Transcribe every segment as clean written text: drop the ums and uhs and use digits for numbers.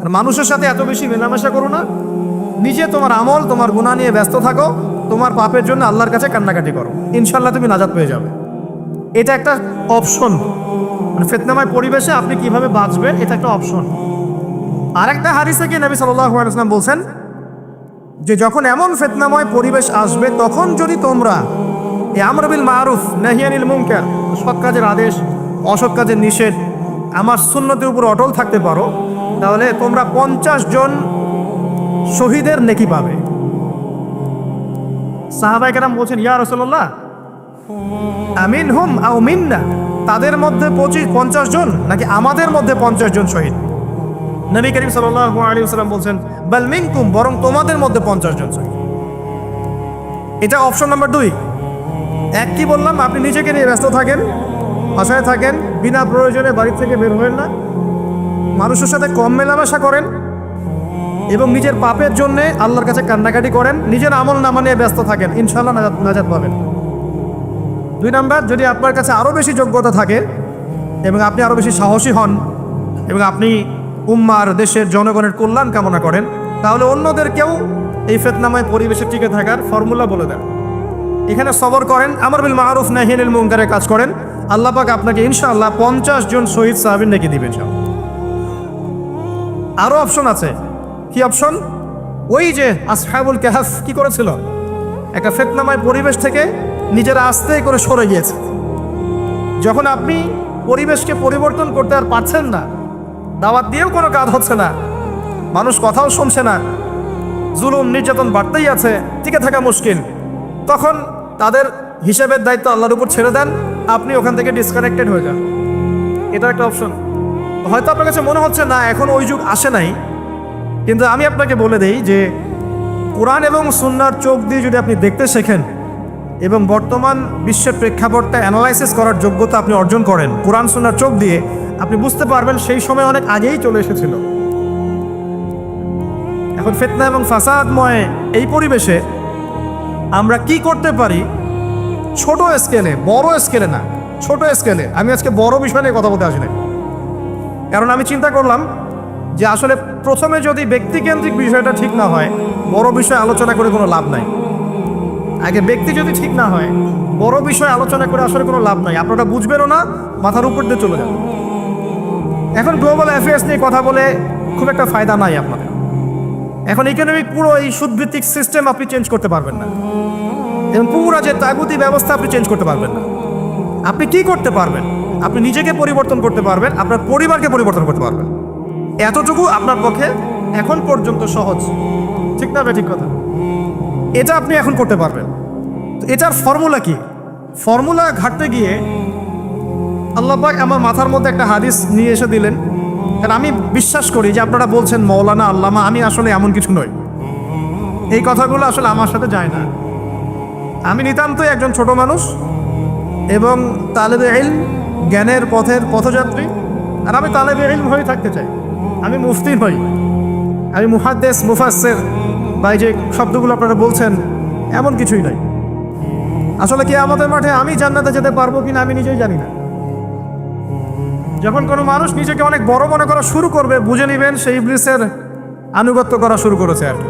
আর মানুষের সাথে এত বেশি মেলামেশা করো না, নিজে তোমার আমল তোমার গুনাহ নিয়ে ব্যস্ত থাকো, তোমার পাপের জন্য আল্লাহর কাছে কান্নাকাটি করো, ইনশাল্লাহ তুমি নাজাত পেয়ে যাবে। এটা একটা অপশন, মানে ফিতনাময় পরিবেশে আপনি কিভাবে বাঁচবেন এটা একটা অপশন। আরেকটা হাদিসে কি নবী সাল্লাল্লাহু আলাইহি ওয়াসাল্লাম বলছেন যে যখন এমন ফিতনাময় পরিবেশ আসবে তখন যদি তোমরা এই আমর বিল মারুফ নাহি আনিল মুনকার, সৎ কাজের আদেশ অসৎ কাজের নিষেধ, আমার সুন্নতের উপর অটল থাকতে পারো, তাহলে তোমরা 50 জন শহীদের নেকি পাবে। সাহাবায়ে কেরাম বলছেন, ইয়া রাসূলুল্লাহ আমিনহুম আও মিন্না, তাদের মধ্যে 50 জন নাকি আমাদের মধ্যে 50 জন শহীদ? নবী করিম সাল্লাল্লাহু আলাইহি ওয়াসাল্লাম বলছেন, বাল মিনকুম, বরং তোমাদের মধ্যে 50 জন শহীদ। এটা অপশন নাম্বার 2। এক কি বললাম, আপনি নিজেকে নিয়ে ব্যস্ত থাকেন, বাসায় থাকেন, বিনা প্রয়োজনে বাড়ি থেকে বের হবেন না, মানুষের সাথে কম মেলামেশা করেন এবং নিজের পাপের জন্য আল্লাহর কাছে কান্নাকাটি করেন, নিজের আমল নামা নিয়ে ব্যস্ত থাকেন, ইনশাআল্লাহ নাজাত পাবেন। 2 নাম্বার, যদি আপনার কাছে আরও বেশি যোগ্যতা থাকে এবং আপনি আরও বেশি সাহসী হন এবং আপনি উম্মার দেশের জনগণের কল্যাণ কামনা করেন, তাহলে অন্যদেরকেও এই ফিতনাময় পরিবেশে টিকে থাকার ফর্মুলা বলে দেন। এখানে সবর করেন, আমর বিল মারুফ নাহি আনিল মুনকারের কাজ করেন, আল্লাহ পাক আপনাকে ইনশাআল্লাহ 50 জন শহীদ সাহাবীর নেকি দিবেন। আরও অপশন আছে। কি অপশন? ওই যে আসহাবুল কাহফ কি করেছিল, একটা ফিতনাময় পরিবেশ থেকে নিজেরা আস্তে করে সরে গিয়েছে। যখন আপনি পরিবেশকে পরিবর্তন করতে আর পারছেন না, দাওয়াত দিয়েও কোনো কাজ হচ্ছে না, মানুষ কথাও শুনছে না, জুলুম নির্যাতন বাড়তেই আছে, টিকে থাকা মুশকিল, তখন তাদের হিসেবের দায়িত্ব আল্লাহর উপর ছেড়ে দেন, আপনি ওখান থেকে ডিসকানেক্টেড হয়ে যান। এটা একটা অপশন। হয়তো আপনার কাছে মনে হচ্ছে না এখন ওই যুগ আসে নাই, কিন্তু আমি আপনাকে বলে দেই যে কোরআন এবং সুন্নাহর চোখ দিয়ে যদি আপনি দেখতে শেখেন এবং বর্তমান বিশ্বের প্রেক্ষাপটটা অ্যানালাইসিস করার যোগ্যতা আপনি অর্জন করেন কোরআন সুন্নাহর চোখ দিয়ে, আপনি বুঝতে পারবেন সেই সময় অনেক আগেই চলে এসেছিল। এখন ফিতনা এবং ফাসাদময় এই পরিবেশে আমরা কি করতে পারি, ছোট স্কেলে, বড় স্কেলে না, ছোট স্কেলে। আমি আজকে বড় বিষয় নিয়ে কথা বলতে আসি না, কারণ আমি চিন্তা করলাম যে আসলে প্রথমে যদি ব্যক্তিকেন্দ্রিক বিষয়টা ঠিক না হয়, বড় বিষয় আলোচনা করে কোনো লাভ নাই। আগে ব্যক্তি যদি ঠিক না হয়, বড় বিষয় আলোচনা করে আসলে কোনো লাভ নাই, আপনারা বুঝবেনও না, মাথার উপর দিয়ে চলে যাবে। এখন গ্লোবাল অ্যাফেয়ার্স নিয়ে কথা বলে খুব একটা ফায়দা নাই আপনাদের। এখন ইকোনমিক পুরো এই সুদভিত্তিক সিস্টেম আপনি চেঞ্জ করতে পারবেন না, এবং পুরো যে তাগুতি ব্যবস্থা আপনি চেঞ্জ করতে পারবেন না। আপনি কি করতে পারবেন? আপনি নিজেকে পরিবর্তন করতে পারবেন, আপনার পরিবারকে পরিবর্তন করতে পারবেন। এতটুকু আপনার পক্ষে এখন পর্যন্ত সহজ, ঠিক না? ঠিক কথা। এটা আপনি এখন করতে পারবেন। তো এটার ফর্মুলা কি? ফর্মুলা ঘাটতে গিয়ে আল্লাহ পাক আমার মাথার মধ্যে একটা হাদিস নিয়ে এসে দিলেন। কারণ আমি বিশ্বাস করি যে আপনারা বলছেন মৌলানা আল্লামা, আমি আসলে এমন কিছু নই, এই কথাগুলো আসলে আমার সাথে যায় না। আমি নিতান্তই একজন ছোট মানুষ এবং তালেবে ইলম, জ্ঞানের পথের পথযাত্রী, আর আমি তালেবে ইলম হয়ে থাকতে চাই। আমি মুফতি নই, আমি মুহাদ্দিস, মুফাসসির বা এই যে শব্দগুলো আপনারা বলছেন, এমন কিছুই নয়। আসলে কিয়ামতের মাঠে আমি জান্নাতে যেতে পারবো কিনা আমি নিজেই জানি না। যখন কোনো মানুষ নিজেকে অনেক বড় মনে করা শুরু করবে, বুঝে নেবেন সেই ইবলিসের আনুগত্য করা শুরু করেছে আর কি।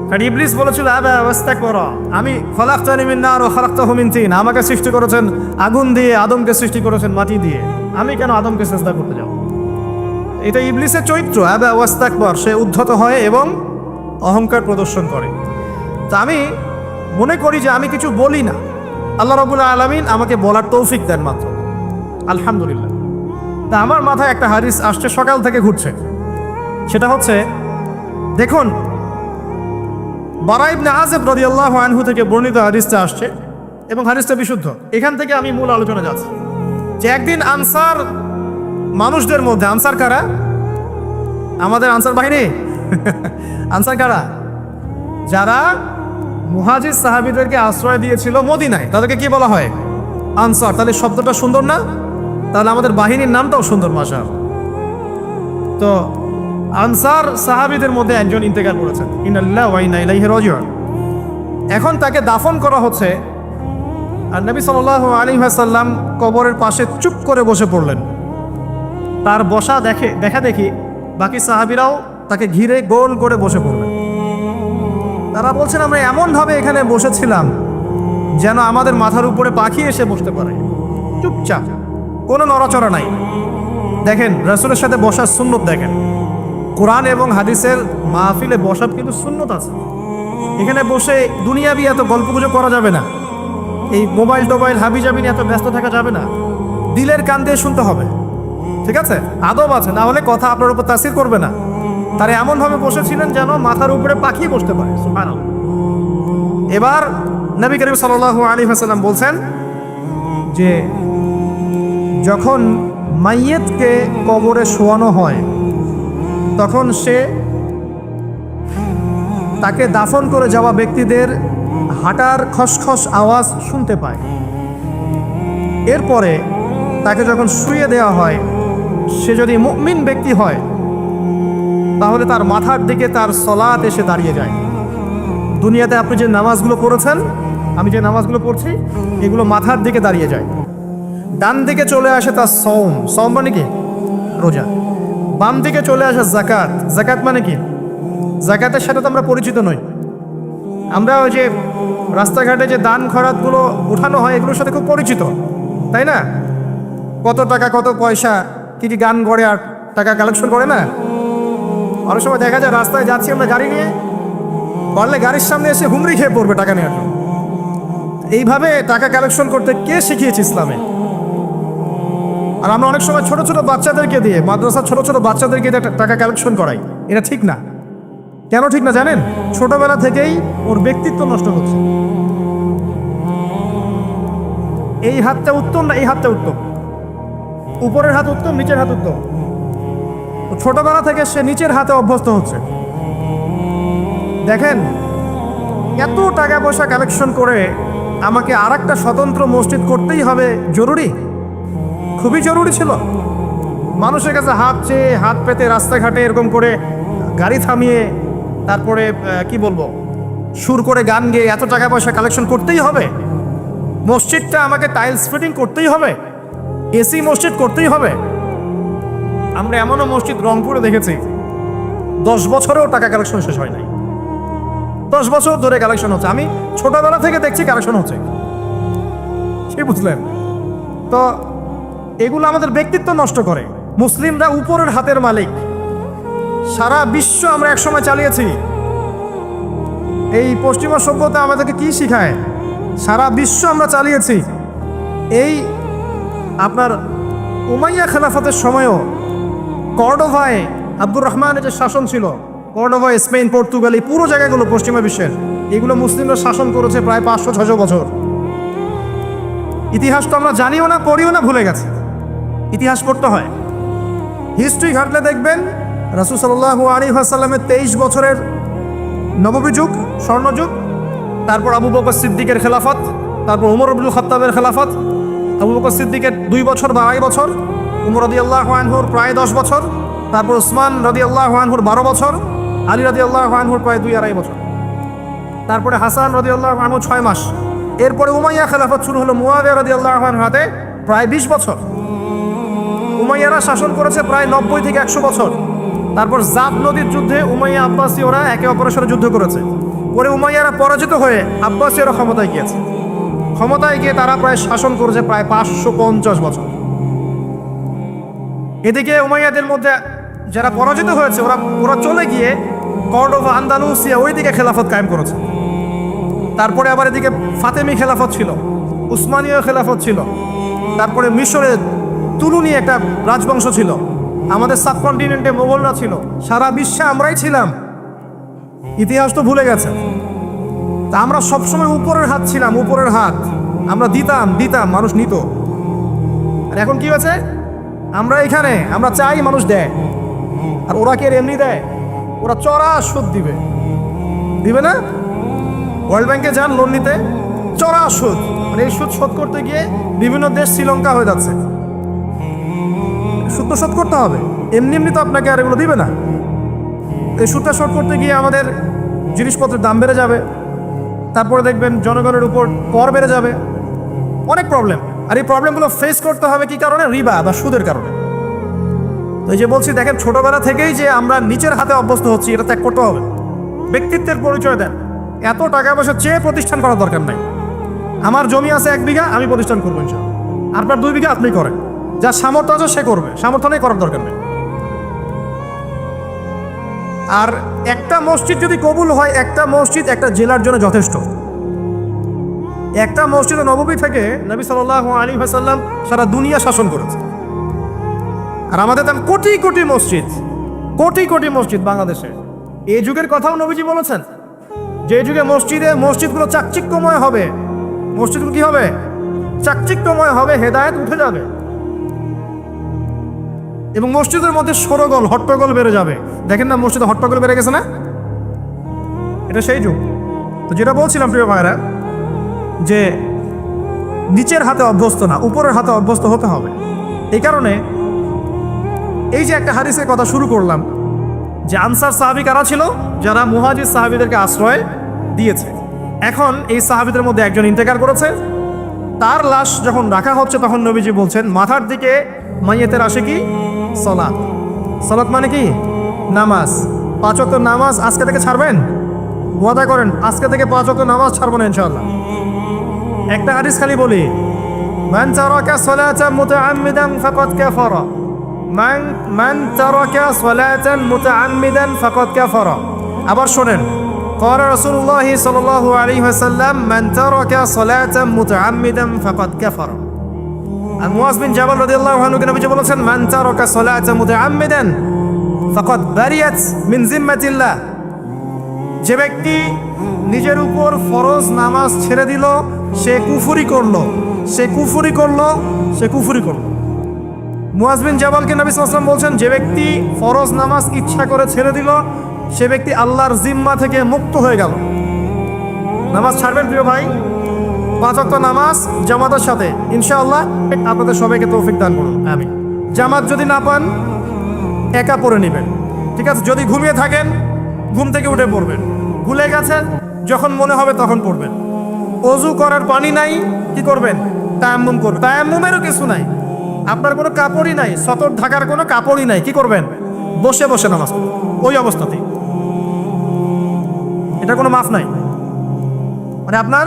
কারণ ইবলিস বলেছিল, আবা ওয়াস্তাকবারা, আমি খলাকতানি মিন নার ওয়া খলাকতাহু মিন তিন, আমাকে সৃষ্টি করেছেন আগুন দিয়ে, আদমকে সৃষ্টি করেছেন মাটি দিয়ে, আমি কেন আদমকে সিজদা করতে যাব? এটা ইবলিসের চরিত্র, আবা ওয়াস্তাকবার, সে উদ্ধত হয় এবং অহংকার প্রদর্শন করে। তা আমি মনে করি যে আমি কিছু বলি না, আল্লাহ রাব্বুল আলামিন আমাকে বলার তৌফিক দেন মাত্র, আলহামদুলিল্লাহ। তা আমার মাথায় একটা হাদিস আসছে, সকাল থেকে ঘুরছে। সেটা হচ্ছে, দেখুন বারা ইবনে আযিব রাদিয়াল্লাহু আনহু থেকে বর্ণিত হাদিসটা আসছে এবং হাদিসটা বিশুদ্ধ। এখান থেকে আমি মূল আলোচনা যাচ্ছি যে একদিন আনসার মানুষদের মধ্যে, আনসার কারা? আমাদের আনসার বাহিনী। আনসার কারা? যারা মুহাজির সাহাবীদেরকে আশ্রয় দিয়েছিল মদিনায়, তাদেরকে কি বলা হয়? আনসার। তাহলে শব্দটা সুন্দর না? তাহলে আমাদের বাহিনীর নামটাও সুন্দর, মাশাআল্লাহ। তো আনসার সাহাবীদের মধ্যে একজন ইন্তেকাল করেছেন, ইন্না লিল্লাহি ওয়া ইন্না ইলাইহি রাজিউন। এখন তাকে দাফন করা হচ্ছে, আর নবী সাল্লাল্লাহু আলাইহি ওয়াসাল্লাম কবরের পাশে চুপ করে বসে পড়লেন। তার বসা দেখা দেখি বাকি সাহাবীরাও তাকে ঘিরে গোল করে বসে পড়লেন। তারা বলছেন আমরা এমনভাবে এখানে বসেছিলাম যেন আমাদের মাথার উপরে পাখি এসে বসতে পারে, চুপচাপ, কোনো নড়াচড়া নাই। দেখেন রাসূলের সাথে বসার সুন্নত, দেখেন কোরআন এবং হাদিসের মাহফিলে বসার কিন্তু সুন্নত আছে। এখানে বসে দুনিয়াবি এত গল্পগুজব করা যাবে না, এই মোবাইল টোবাইল হাবিজাবি নিয়ে এত ব্যস্ত থাকা যাবে না, দিলের কান দিয়ে শুনতে হবে, ঠিক আছে? আদব আছে, না হলে কথা আপনার উপর তাসির করবে না। তারা এমনভাবে বসেছিলেন যেন মাথার উপরে পাখি বসতে পারে, সুবহানাল্লাহ। এবার নবী করিম সাল্লাল্লাহু আলাইহি ওয়াসাল্লাম বলছেন যে যখন মাইয়েতকে কবরে শোয়ানো হয় তখন সে তাকে দাফন করে যাওয়া ব্যক্তিদের হাঁটার খসখস আওয়াজ শুনতে পায়। এরপরে তাকে যখন শুইয়ে দেওয়া হয়, সে যদি মুমিন ব্যক্তি হয় তাহলে তার মাথার দিকে তার সলাত এসে দাঁড়িয়ে যায়। দুনিয়াতে আপনি যে নামাজগুলো পড়েছেন, আমি যে নামাজগুলো পড়ছি, এগুলো মাথার দিকে দাঁড়িয়ে যায়। ডান দিকে চলে আসে তার সওম, সওম মানে কি? রোজা। বাম দিকে চলে আসে যাকাত, যাকাত মানে কি? যাকাতের সাথে তো আমরা পরিচিত নই। আমরা ওই যে রাস্তাঘাটে যে দান খয়রাতগুলো উঠানো হয় এগুলোর সাথে খুব পরিচিত, তাই না? কত টাকা, কত পয়সা, কি কি গান গড়ে আর টাকা কালেকশন করে না? অনেক সময় দেখা যায় রাস্তায় যাচ্ছি আমরা গাড়ি নিয়ে, পারলে গাড়ির সামনে এসে হুমড়ি খেয়ে পড়বে টাকা নেওয়ার জন্য। এইভাবে টাকা কালেকশন করতে কে শিখিয়েছে ইসলামে? আর আমরা অনেক সময় ছোট ছোট বাচ্চাদেরকে দিয়ে, মাদ্রাসার ছোট ছোট বাচ্চাদেরকে দিয়ে টাকা কালেকশন করাই। এটা ঠিক না। কেন ঠিক না জানেন? ছোটবেলা থেকেই ওর ব্যক্তিত্ব নষ্ট হচ্ছে। এই হাতটা উত্তম না এই হাতটা উত্তম? উপরের হাত উত্তম, নিচের হাত উত্তম? ছোটবেলা থেকে সে নিচের হাতে অভ্যস্ত হচ্ছে। দেখেন এত টাকা পয়সা কালেকশন করে আমাকে আর একটা স্বতন্ত্র মসজিদ করতেই হবে জরুরি? খুবই জরুরি ছিল। মানুষের কাছে হাত চেয়ে, হাত পেতে রাস্তাঘাটে এরকম করে গাড়ি থামিয়ে, তারপরে কি বলবো, সুর করে গান গেয়ে এত টাকা পয়সা কালেকশন করতেই হবে? মসজিদটা আমাকে টাইলস ফিটিং করতেই হবে? এসি মসজিদ করতেই হবে? আমরা এমনও মসজিদ রংপুরে দেখেছি 10 বছরেও টাকা কালেকশন শেষ হয় নাই। 10 বছর ধরে কালেকশন হচ্ছে। আমি ছোটবেলা থেকে দেখছি কালেকশন হচ্ছে, কি বুঝলেন? তো এগুলো আমাদের ব্যক্তিত্ব নষ্ট করে। মুসলিমরা উপরের হাতের মালিক। সারা বিশ্ব আমরা একসময় চালিয়েছি। এই পশ্চিমা সভ্যতা আমাদেরকে কি শিখায়? সারা বিশ্ব আমরা চালিয়েছি। এই আপনার উমাইয়া খেলাফতের সময়ও কর্ডোভায় আব্দুর রহমানের যে শাসন ছিল, কর্ডোভা, স্পেন, পর্তুগাল, এই পুরো জায়গাগুলো পশ্চিমা বিশ্বের, এগুলো মুসলিমরা শাসন করেছে প্রায় 500-600 বছর। ইতিহাস তো আমরা জানিও না, পড়িও না, ভুলে গেছে। ইতিহাস পড়তে হয়। হিস্ট্রি ঘাটলে দেখবেন রাসূল সাল্লাল্লাহু আলাইহি ওয়াসাল্লামের 23 বছরের নববী যুগ, স্বর্ণযুগ, তারপর আবু বকর সিদ্দিকের খেলাফত, তারপর উমর ইবনুল খাত্তাবের খেলাফত। আবু বকর সিদ্দিকের 2 বছর বা 2.5 বছর, উমর রাদিয়াল্লাহু আনহুর প্রায় 10 বছর, তারপর উসমান রাদিয়াল্লাহু আনহুর 12 বছর, আলী রাদিয়াল্লাহু আনহুর প্রায় 2-2.5 বছর, তারপরে হাসান রাদিয়াল্লাহু আনহু 6 মাস। এরপরে উমাইয়া খেলাফত শুরু হলো মুয়াবিয়া রাদিয়াল্লাহু আনহুর হাতে, প্রায় 20 বছর। উমাইয়ারা শাসন করেছে প্রায় 90 থেকে 100 বছর। তারপর জাব নদীর যুদ্ধে উমাইয়া আব্বাসী ওরা একে অপরের সাথে যুদ্ধ করেছে। পরে উমাইয়ারা পরাজিত হয়ে আব্বাসীরা ক্ষমতায় গিয়েছে। ক্ষমতায় গিয়ে তারা প্রায় শাসন করেছে প্রায় 550 বছর। এদিকে উমাইয়াদের মধ্যে যারা পরাজিত হয়েছে ওরা চলে গিয়ে কর্ডোভা, আন্দালুসিয়া, ওইদিকে খেলাফত কায়েম করেছে। তারপরে আবার এদিকে ফাতেমি খেলাফত ছিল, উসমানীয় খেলাফত ছিল, তারপরে মিশরে তুলুনি একটা রাজবংশ ছিল, আমাদের সাবকন্টিনেন্টে মোগলরা ছিল, সারা বিশ্বে আমরাই ছিলাম। ইতিহাস তো ভুলে গেছে। তা আমরা সবসময় উপরের হাত ছিলাম, উপরের হাত আমরা দিতাম, মানুষ নিত। আর এখন কি হয়েছে? আমরা এখানে আমরা চাই, মানুষ দেয়। আর ওরা কি এমনি দেয়? ওরা চড়া সুদ দিবে না? ওয়ার্ল্ড ব্যাংকে যান লোন নিতে, চড়া সুদ। মানে এই সুদ শোধ করতে গিয়ে বিভিন্ন দেশ শ্রীলঙ্কা হয়ে যাচ্ছে। সুদ তো শোধ করতে হবে, এমনি তো আপনাকে আর এগুলো দিবে না। এই সুদটা শোধ করতে গিয়ে আমাদের জিনিসপত্রের দাম বেড়ে যাবে, তারপরে দেখবেন জনগণের উপর কর বেড়ে যাবে, অনেক প্রবলেম। আর এই প্রবলেমগুলো ফেস করতে হবে কি কারণে? রিবা বা সুদের কারণে। তো এই যে বলছি দেখেন, ছোটবেলা থেকেই যে আমরা নিচের হাতে অভ্যস্ত হচ্ছি, এটা ত্যাগ করতে হবে। ব্যক্তিত্বের পরিচয় দেন। এত টাকা পয়সা চেয়ে প্রতিষ্ঠান করার দরকার নাই। আমার জমি আছে 1 বিঘা, আমি প্রতিষ্ঠান করবো ইনশাআল্লাহ। আপনার 2 বিঘা আপনি করেন, যার সামর্থ্য আছে সে করবে, সামর্থ্য নেই করার দরকার নেই। আর একটা মসজিদ যদি কবুল হয়, একটা মসজিদ একটা জেলার জন্য যথেষ্ট। একটা মসজিদ নববী থেকে নবী সাল্লাল্লাহু আলাইহি ওয়াসাল্লাম সারা দুনিয়া শাসন করেছে। আর আমাদের তেমন কোটি কোটি মসজিদ, কোটি কোটি মসজিদ বাংলাদেশে। এই যুগের কথাও নবীজি বলেছেন, যে যুগে মসজিদগুলো চাকচিক্যময় হবে, মসজিদগুলো কি হবে? চাকচিক্যময় হবে, হেদায়েত উঠে যাবে এবং মসজিদের মধ্যে সরগোল হট্টগোল বেড়ে যাবে। দেখেন না মসজিদে হট্টগোল বেড়ে গেছে না? এটা সেই যুগ। তো যেটা বলছিলাম প্রিয় ভাইরা, যে নিচের হাতে অভ্যস্ত না, উপরের হাতে অভ্যস্ত হতে হবে। এই কারণে এই যে একটা হাদিসের কথা শুরু করলাম, যে আনসার সাহাবী কারা ছিল? যারা মুহাজির সাহাবীদেরকে আশ্রয় দিয়েছে। এখন এই সাহাবীদের মধ্যে একজন ইন্তেকার করেছে, তার লাশ যখন রাখা হচ্ছে তখন নবীজি বলছেন, মাথার দিকে মাইয়েতের আসে কি? সালাত। সালাত মানে কি? নামাজ। 5 ওয়াক্ত নামাজ আজকে থেকে ছাড়বেন? ওয়াদা করেন আজকে থেকে 5 ওয়াক্ত নামাজ ছাড়বো না ইনশাআল্লাহ। একটা হাদিস খালি বলি, মান তারাকা সালাতান মুতাআম্মিদান ফাকাদ কাফারা, মান তারাকা সালাতান মুতাআম্মিদান ফাকাদ কাফারা। আবার শোনেন, قال رسول الله صلى الله عليه وسلم من ترك صلاة متعمدا فقد كفر। আর মুয়াজ বিন জাবাল রাদিয়াল্লাহু আনহু নবীজি বলেছেন, মান তারাকা সালাতা মুতাআম্মিদান ফাকাদ বারিয়াত মিন জিম্মাতিল্লাহ। যে ব্যক্তি নিজের উপর ফরজ নামাজ ছেড়ে দিল, সে কুফরি করলো, সে কুফরি করলো, সে কুফরি করলো। মুয়াজ বিন জাবালকে নবী সাল্লাল্লাহু আলাইহি ওয়াসাল্লাম বলছেন, যে ব্যক্তি ফরজ নামাজ ইচ্ছা করে ছেড়ে দিল, সে ব্যক্তি আল্লাহর জিম্মা থেকে মুক্ত হয়ে গেল। নামাজ ছাড়বেন প্রিয় ভাই, 5 ওয়াক্ত নামাজ জামাতের সাথে ইনশাআল্লাহ। আপনাদের সবাইকে তৌফিক দান করুন, আমিন। জামাত যদি না পান একা পড়ে নেবেন, ঠিক আছে? যদি ঘুমিয়ে থাকেন ঘুম থেকে উঠে পড়বেন, ভুলে গেছেন যখন মনে হবে তখন পড়বেন। অজু করার পানি নাই, কি করবেন? তায়াম্মুম করবেন। তায়াম্মুমেরও কিছু নাই, আপনার কোনো কাপড়ই নাই, সতর ঢাকার কোনো কাপড়ই নাই, কি করবেন? বসে বসে নামাজ পড়বেন ওই অবস্থাতেই। এটা কোনো মাফ নাই। মানে আপনার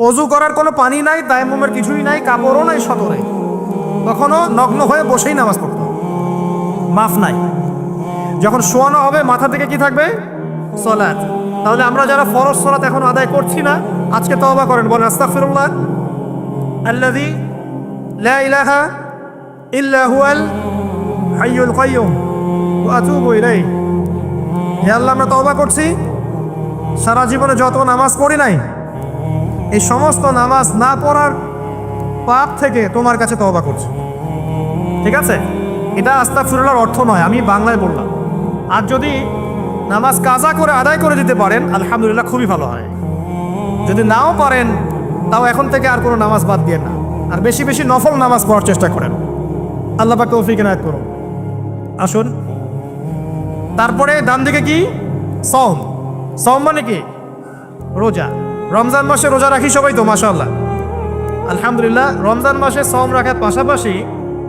অজু করার কোনো পানি নাই, তায়াম্মুমের কিছুই নাই, কাপড়ও নাই, সতরে, তখনও নগ্ন হয়ে বসেই নামাজ পড়তে হবে, মাফ নাই। যখন শোয়ানো হবে মাথা থেকে কি থাকবে? সালাত। তাহলে আমরা যারা ফরজ সালাত এখন আদায় করছি না, আজকে তওবা করেন, বলেন আস্তাগফিরুল্লাহ আল্লাযী লা ইলাহা ইল্লা হুয়াল হাইয়ুল কাইয়্যুম ওয়া আতুবু ইলাইহি। হে আল্লাহ, আমরা তওবা করছি, সারা জীবনে যত নামাজ পড়ি নাই, এই সমস্ত নামাজ না পড়ার পাপ থেকে তোমার কাছে তওবা করছি। ঠিক আছে? এটা আস্তাগফিরুল্লাহর অর্থ নয়, আমি বাংলায় বললাম। আর যদি নামাজ কাজা করে আদায় করে দিতে পারেন আলহামদুলিল্লাহ, খুবই ভালো হয়। যদি নাও পারেন তাও এখন থেকে আর কোনো নামাজ বাদ দিয়ে না, আর বেশি বেশি নফল নামাজ পড়ার চেষ্টা করেন। আল্লাহ পাক তৌফিক এনায়েত করুন। আসুন, তারপরে ডান দিকে কি? সওম। সওম মানে কি? রোজা। রমজান মাসে রোজা রাখি সবাই তো, মাশাআল্লাহ, আলহামদুলিল্লাহ। রমজান মাসে সওম রাখার পাশাপাশি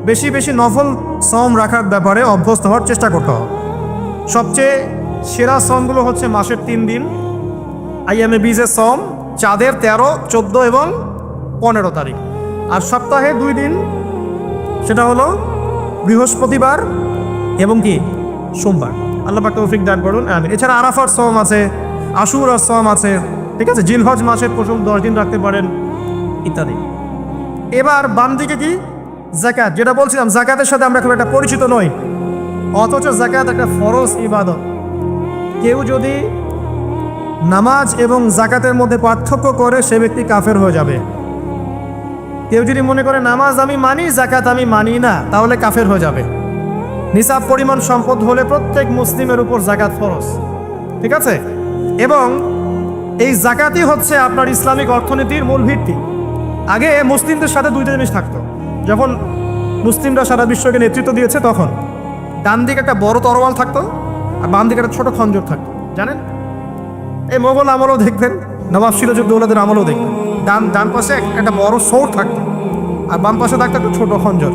বেশি বেশি নফল সওম রাখার ব্যাপারে অভ্যস্ত হওয়ার চেষ্টা করতে হবে। সবচেয়ে সেরা সওমগুলো হচ্ছে মাসের 3 দিন, আইয়ামে বীজের সওম, চাঁদের 13, 14 এবং 15 তারিখ। আর সপ্তাহে 2 দিন, সেটা হলো বৃহস্পতিবার এবং কি? সোমবার। আল্লাহ পাক তৌফিক দান করুন, আমিন। এছাড়া আরাফার সওম আছে, আশুরার সওম আছে, ঠিক আছে? জিলহজ মাসের প্রথম 10 দিন রাখতে পারেন, ইত্যাদি। এবার বাম দিকে কি? যাকাত। যেটা বলছিলাম, যাকাতের সাথে আমরা খুব একটা পরিচিত নই, অথচ যাকাত একটা ফরজ ইবাদত। কেউ যদি নামাজ এবং যাকাতের মধ্যে পার্থক্য করে, সে ব্যক্তি কাফের হয়ে যাবে। কেউ যদি মনে করে নামাজ আমি মানি, যাকাত আমি মানি না, তাহলে কাফের হয়ে যাবে। নিসাব পরিমাণ সম্পদ হলে প্রত্যেক মুসলিমের উপর যাকাত ফরজ, ঠিক আছে? এবং এই যাকাতই হচ্ছে আপনার ইসলামিক অর্থনীতির মূল ভিত্তি। আগে মুসলিমদের সাথে 2টা জিনিস থাকতো। যখন মুসলিমরা সারা বিশ্বকে নেতৃত্ব দিয়েছে, তখন ডান দিকে একটা বড় তরোয়াল থাকতো আর বাম দিকে একটা ছোট খঞ্জর থাকতো, জানেন? এই মোগল আমলেও দেখবেন, নবাব সিরাজউদ্দৌলাদের আমলেও দেখবেন, ডান পাশে একটা বড় সৌর থাকতো আর বাম পাশে থাকতো একটা ছোট খঞ্জর।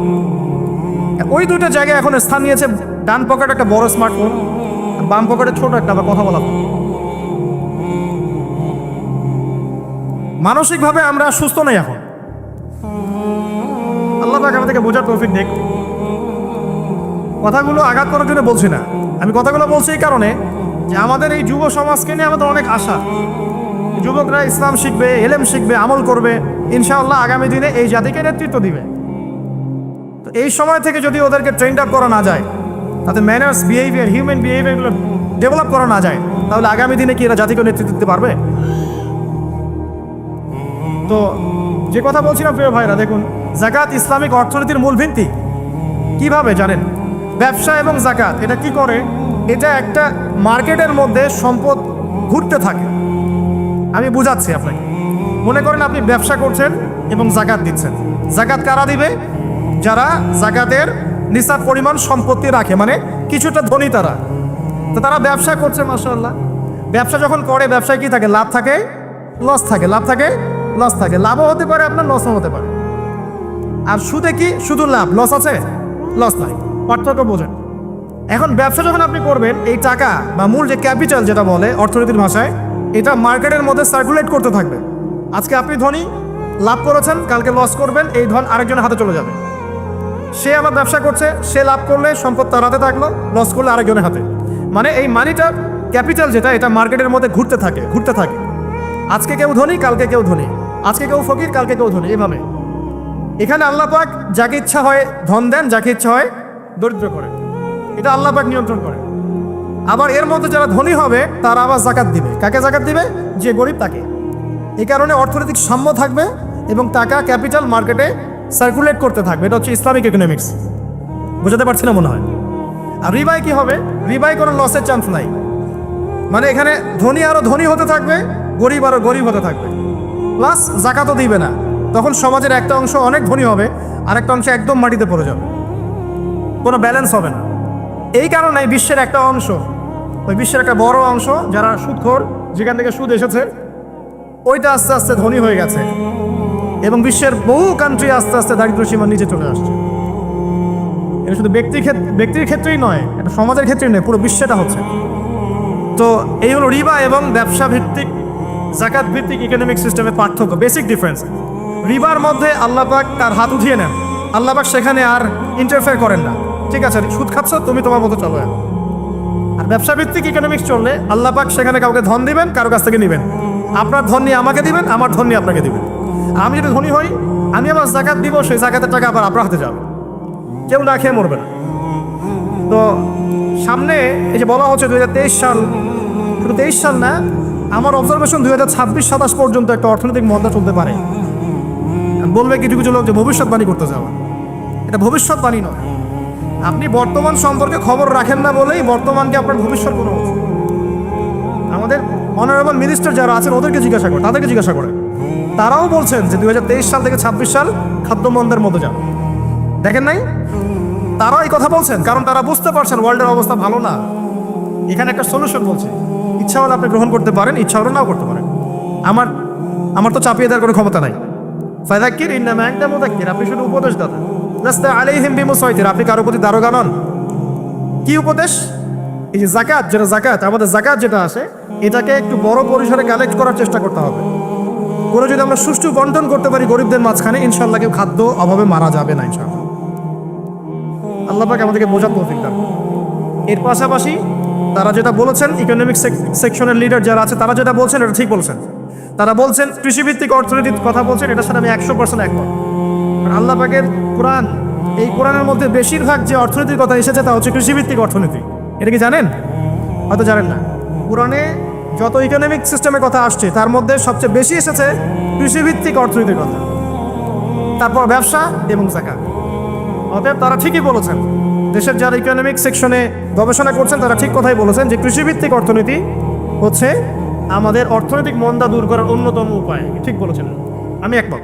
ওই দুটো জায়গায় এখন স্থান নিয়েছে। ডান পকেটে একটা বড় স্মার্টফোন, বাম পকেটে ছোট একটা আবার কথা বলা। মানসিকভাবে আমরা সুস্থ নই এখন। আল্লাহ পাক আমাদেরকে বোঝার তৌফিক দেখ। কথাগুলো আঘাত করার জন্য বলছি না, আমি কথাগুলো বলছি এই কারণে যে আমাদের এই যুব সমাজকে নিয়ে আমাদের অনেক আশা। যুবকরা ইসলাম শিখবে, এলেম শিখবে, আমল করবে, ইনশাআল্লাহ আগামী দিনে এই জাতিকে নেতৃত্ব দিবে। তো এই সময় থেকে যদি ওদেরকে ট্রেন্ড আপ করা না যায়, তাতে ম্যানার্স, বিহেভিয়ার, হিউম্যান বিহেভিয়ারগুলো ডেভেলপ করা না যায়, তাহলে আগামী দিনে কি এরা জাতিকে নেতৃত্ব দিতে পারবে? তো যে কথা বলছিলাম প্রিয় ভাইরা, দেখুন যাকাত ইসলামিক অর্থনীতির মূল ভিত্তি। কিভাবে জানেন? ব্যবসা এবং যাকাত এটা কি করে? এটা একটা মার্কেটের মধ্যে সম্পদ ঘুরতে থাকে। আমি বুঝাচ্ছি আপনাকে। মনে করেন আপনি ব্যবসা করছেন এবং যাকাত দিচ্ছেন। যাকাত কারা দিবে? যারা যাকাতের নিসাব পরিমাণ সম্পত্তি রাখে, মানে কিছুটা ধনী তারা। তো তারা ব্যবসা করছে, মাশাআল্লাহ। ব্যবসা যখন করে, ব্যবসায় কি থাকে? লাভ থাকে, লস থাকে, লাভ থাকে, লস থাকে। লাভও হতে পারে আপনার, লসও হতে পারে। আর সুদে কি? শুধু লাভ, লস আছে? লস নাই। পার্থক্য বোঝেন। এখন ব্যবসা যখন আপনি করবেন, এই টাকা বা মূল যে ক্যাপিটাল যেটা বলে অর্থনীতির ভাষায়, এটা মার্কেটের মধ্যে সার্কুলেট করতে থাকবে। আজকে আপনি ধনী, লাভ করেছেন, কালকে লস করবেন, এই ধন আরেকজনের হাতে চলে যাবে। সে আবার ব্যবসা করছে, সে লাভ করলে সম্পদ তার হাতে থাকলো, লস করলে আরেকজনের হাতে। মানে এই মানিটা, ক্যাপিটাল যেটা, এটা মার্কেটের মধ্যে ঘুরতে থাকে, ঘুরতে থাকে। আজকে কেউ ধনী, কালকে কেউ ধনী, আজকে কেউ ফকির, কালকে কেউ ধনী, এভাবে। এখানে আল্লাহ পাক যাকে ইচ্ছা হয় ধন দেন, যাকে ইচ্ছা হয় দরিদ্র করে। এটা আল্লাহ পাক নিয়ন্ত্রণ করে। আবার এর মধ্যে যারা ধনী হবে তারা আবার যাকাত দিবে। কাকে যাকাত দিবে? যে গরিব তাকে। এই কারণে অর্থনৈতিক সাম্য থাকবে এবং টাকা, ক্যাপিটাল মার্কেটে সার্কুলেট করতে থাকবে। এটা হচ্ছে ইসলামিক ইকোনমিক্স। বুঝাতে পারছি না মনে হয়? আর রিবাই কি হবে? রিবাই কোনো লসের চান্স নাই। মানে এখানে ধনী আরও ধনী হতে থাকবে, গরিব আরও গরিব হতে থাকবে, প্লাস যাকাতও দিবে না। তখন সমাজের একটা অংশ অনেক ধনী হবে, আরেকটা অংশ একদম মাটিতে পড়ে যাবে, কোনো ব্যালেন্স হবে না। এই কারণে বিশ্বের একটা অংশ, ওই বিশ্বের একটা বড় অংশ যারা সুদখোর, যেখান থেকে সুদ এসেছে, ওইটা আস্তে আস্তে ধনী হয়ে গেছে এবং বিশ্বের বহু কান্ট্রি আস্তে আস্তে দারিদ্র সীমার নিচে চলে আসছে। এটা শুধু ব্যক্তির ক্ষেত্রেই নয়, এটা সমাজের ক্ষেত্রেই নয়, পুরো বিশ্বটা হচ্ছে। তো এই হলো রিবা এবং ব্যবসা ভিত্তিক, যাকাত ভিত্তিক ইকোনমিক সিস্টেমের পার্থক্য, বেসিক ডিফারেন্স। রিবার মধ্যে আল্লাহ পাক তার হাত উঠিয়ে নেন, আল্লাহ পাক সেখানে আর ইন্টারফেয়ার করেন না। ঠিক আছে, সুদ খাচ্ছ, তুমি তোমার মতো চলো। আর ব্যবসা ভিত্তিক ইকোনমিক্স চললে আল্লাহ পাক সেখানে কাউকে ধন দিবেন, কারো কাছ থেকে নেবেন। আপনার ধন নিয়ে আমাকে দিবেন, আমার ধন নিয়ে আপনাকে দিবেন। আমি যদি ধনী হই, আমি আবার যাকাত দিব, সেই যাকাতের টাকা আবার আপনার হাতে যাবে, কেউ না খেয়ে মরবে না। তো সামনে এই যে বলা হচ্ছে 2023 সাল, শুধু 23 সাল না, আমার অবজারভেশন 2026-27 পর্যন্ত একটা অর্থনৈতিক মন্দা চলতে পারে। বলবে কিছু কিছু লোক যে ভবিষ্যৎবাণী করতে যাওয়া, এটা ভবিষ্যৎবাণী নয়। আপনি বর্তমান সম্পর্কে খবর রাখেন না বলেই বর্তমানকে আপনার ভবিষ্যৎ মনে হচ্ছে। আমাদের অনারেবল মিনিস্টার যারা আছেন ওদেরকে জিজ্ঞাসা করে, তাদেরকে জিজ্ঞাসা করে, তারাও বলছেন যে 2023 সাল থেকে 26 সাল খাদ্যমন্দার মতো যাবে। দেখেন নাই? তারাও এই কথা বলছেন কারণ তারা বুঝতে পারছেন ওয়ার্ল্ডের অবস্থা ভালো না। এখানে একটা সলিউশন বলছে, ইচ্ছা হলে আপনি গ্রহণ করতে পারেন, ইচ্ছা হলে নাও করতে পারেন। আমার তো চাপিয়ে দেওয়ার কোনো ক্ষমতা নাই। ফাযাক্কির ইন্নামা আনতা মুযাক্কির, আপনি শুধু উপদেশ দাতা। লাস্তা আলাইহিম বিমুসাইতির, আপনি কারো প্রতি দারোগা নন। কি উপদেশ? এই যে যাকাত, যেটা যাকাত, আমাদের যাকাত যেটা আসে, এটাকে একটু বড় পরিসরে কালেক্ট করার চেষ্টা করতে হবে। করে যদি আমরা সুষ্ঠু বন্টন করতে পারি গরিবদের মাঝখানে, ইনশাআল্লাহ কেউ খাদ্য অভাবে মারা যাবে না ইনশাআল্লাহ। আল্লাহ পাক আমাদেরকে বোঝার তৌফিক দান। এর পাশাপাশি তারা যেটা বলেছেন, ইকোনমিক সেকশনের লিডার যারা আছে তারা যেটা বলছেন এটা ঠিক বলছেন। তারা বলছেন কৃষিভিত্তিক অর্থনীতির কথা বলছেন, এটার সাথে আমি 100% একমত। আল্লাহ পাকের কোরআন, এই কোরআনের মধ্যে বেশিরভাগ যে অর্থনীতির কথা এসেছে তা হচ্ছে কৃষিভিত্তিক অর্থনীতি। এটা কি জানেন? হয়তো জানেন না। কোরআনে যত ইকোনমিক সিস্টেমের কথা আসছে তার মধ্যে সবচেয়ে বেশি এসেছে কৃষিভিত্তিক অর্থনীতির কথা, তারপর ব্যবসা এবং যাকাত। অতএব তারা ঠিকই বলেছেন, দেশের যারা ইকোনমিক সেকশনে গবেষণা করছেন তারা ঠিক কথাই বলেছেন যে কৃষিভিত্তিক অর্থনীতি হচ্ছে আমাদের অর্থনৈতিক মন্দা দূর করার অন্যতম উপায়। ঠিক বলেছেন, আমি একমত।